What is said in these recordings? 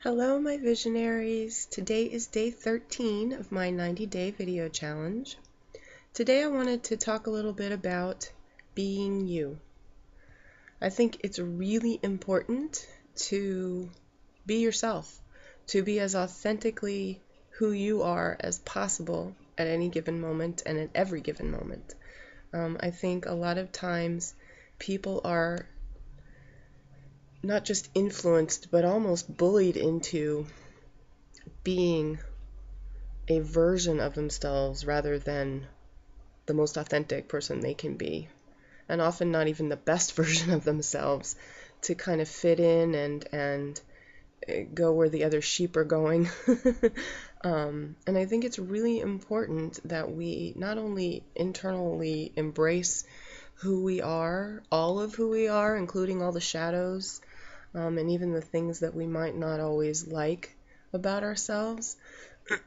Hello, my visionaries. Today is day 13 of my 90-day video challenge. Today I wanted to talk a little bit about being you. I think it's really important to be yourself, to be as authentically who you are as possible at any given moment and at every given moment. I think a lot of times people are not just influenced, but almost bullied into being a version of themselves rather than the most authentic person they can be, and often not even the best version of themselves, to kind of fit in and go where the other sheep are going. And I think it's really important that we not only internally embrace who we are, all of who we are, including all the shadows, and even the things that we might not always like about ourselves,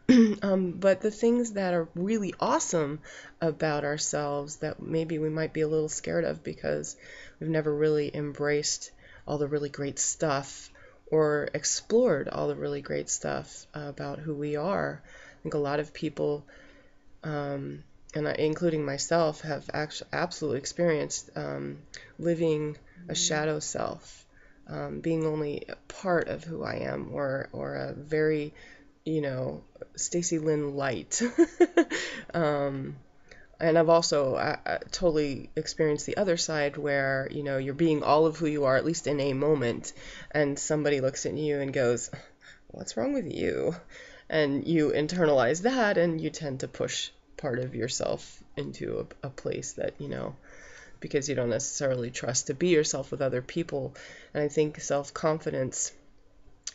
but the things that are really awesome about ourselves that maybe we might be a little scared of because we've never really embraced all the really great stuff or explored all the really great stuff about who we are. I think a lot of people, including myself, have actually absolutely experienced living a shadow self, being only a part of who I am, or a very, StacyLynn light. And I've also totally experienced the other side where, you're being all of who you are, at least in a moment, and somebody looks at you and goes, "What's wrong with you?" And you internalize that, and you tend to push part of yourself into a place that, because you don't necessarily trust to be yourself with other people. And I think self-confidence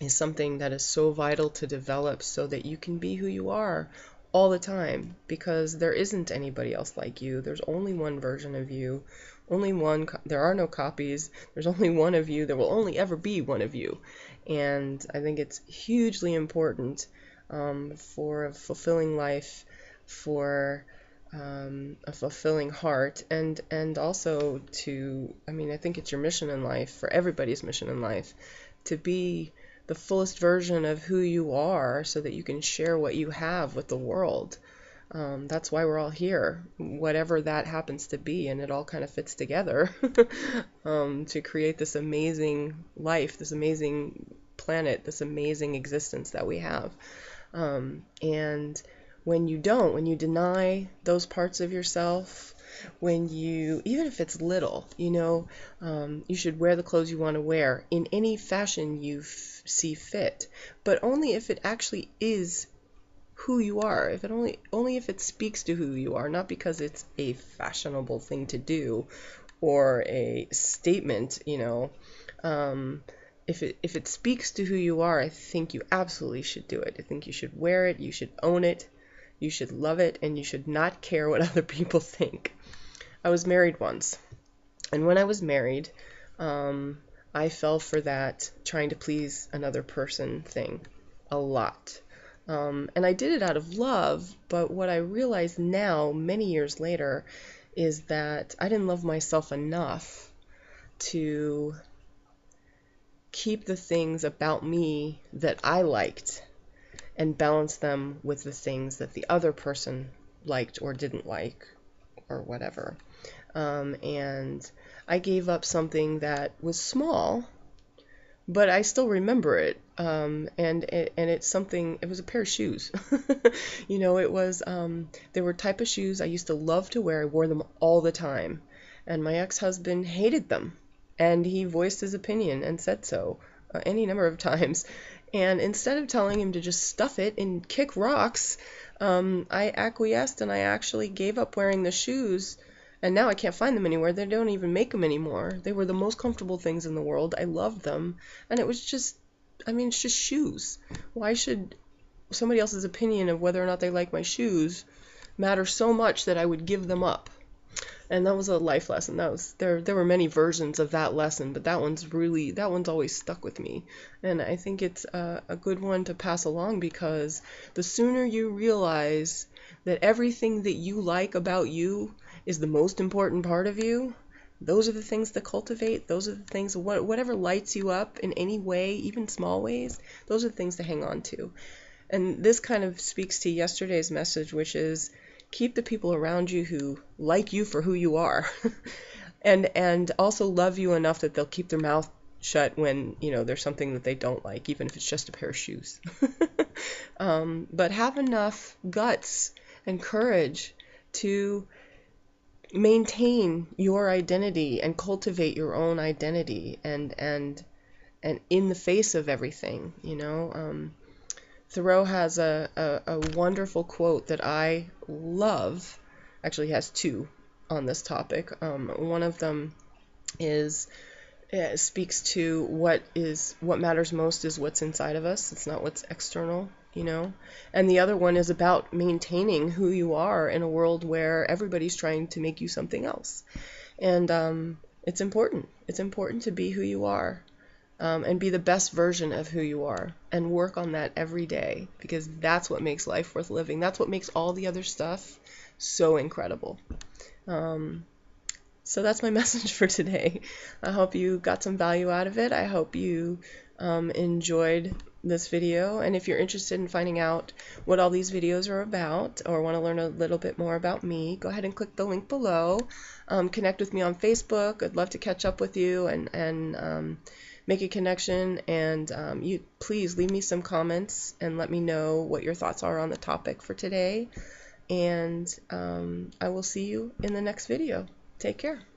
is something that is so vital to develop so that you can be who you are all the time, because there isn't anybody else like you. There's only one version of you, only one. There are no copies. There's only one of you. There will only ever be one of you. And I think it's hugely important for a fulfilling life, for a fulfilling heart, and also to, I think it's your mission in life, for everybody's mission in life, to be the fullest version of who you are so that you can share what you have with the world. That's why we're all here, whatever that happens to be, and it all kind of fits together to create this amazing life, this amazing planet, this amazing existence that we have. And when you deny those parts of yourself, even if it's little, you should wear the clothes you want to wear in any fashion you see fit, but only if it actually is who you are, only if it speaks to who you are, not because it's a fashionable thing to do or a statement, if it speaks to who you are, I think you absolutely should do it. I think you should wear it, you should own it, you should love it, and you should not care what other people think. I was married once, and when I was married, I fell for that trying to please another person thing a lot. And I did it out of love, but what I realize now, many years later, is that I didn't love myself enough to keep the things about me that I liked and balance them with the things that the other person liked or didn't like or whatever. And I gave up something that was small, but I still remember it. And it's something, it was a pair of shoes. It was, they were type of shoes I used to love to wear. I wore them all the time. And my ex-husband hated them. And he voiced his opinion and said so any number of times. And instead of telling him to just stuff it and kick rocks, I acquiesced and I actually gave up wearing the shoes. And now I can't find them anywhere. They don't even make them anymore. They were the most comfortable things in the world. I loved them. And it was just, it's just shoes. Why should somebody else's opinion of whether or not they like my shoes matter so much that I would give them up? And that was a life lesson. There were many versions of that lesson, but that one's always stuck with me. And I think it's a good one to pass along, because the sooner you realize that everything that you like about you is the most important part of you, those are the things to cultivate. Those are the things, whatever lights you up in any way, even small ways, those are the things to hang on to. And this kind of speaks to yesterday's message, which is keep the people around you who like you for who you are and also love you enough that they'll keep their mouth shut when, there's something that they don't like, even if it's just a pair of shoes. But have enough guts and courage to maintain your identity and cultivate your own identity and in the face of everything, Thoreau has a wonderful quote that I love. Actually, he has two on this topic. One of them speaks to what matters most is what's inside of us. It's not what's external, And the other one is about maintaining who you are in a world where everybody's trying to make you something else. And it's important. It's important to be who you are. And be the best version of who you are, and work on that every day, because that's what makes life worth living. That's what makes all the other stuff so incredible. So that's my message for today. I hope you got some value out of it. I hope you enjoyed this video, and if you're interested in finding out what all these videos are about, or want to learn a little bit more about me, go ahead and click the link below. Connect with me on Facebook. I'd love to catch up with you and make a connection, and you please leave me some comments and let me know what your thoughts are on the topic for today. And I will see you in the next video. Take care.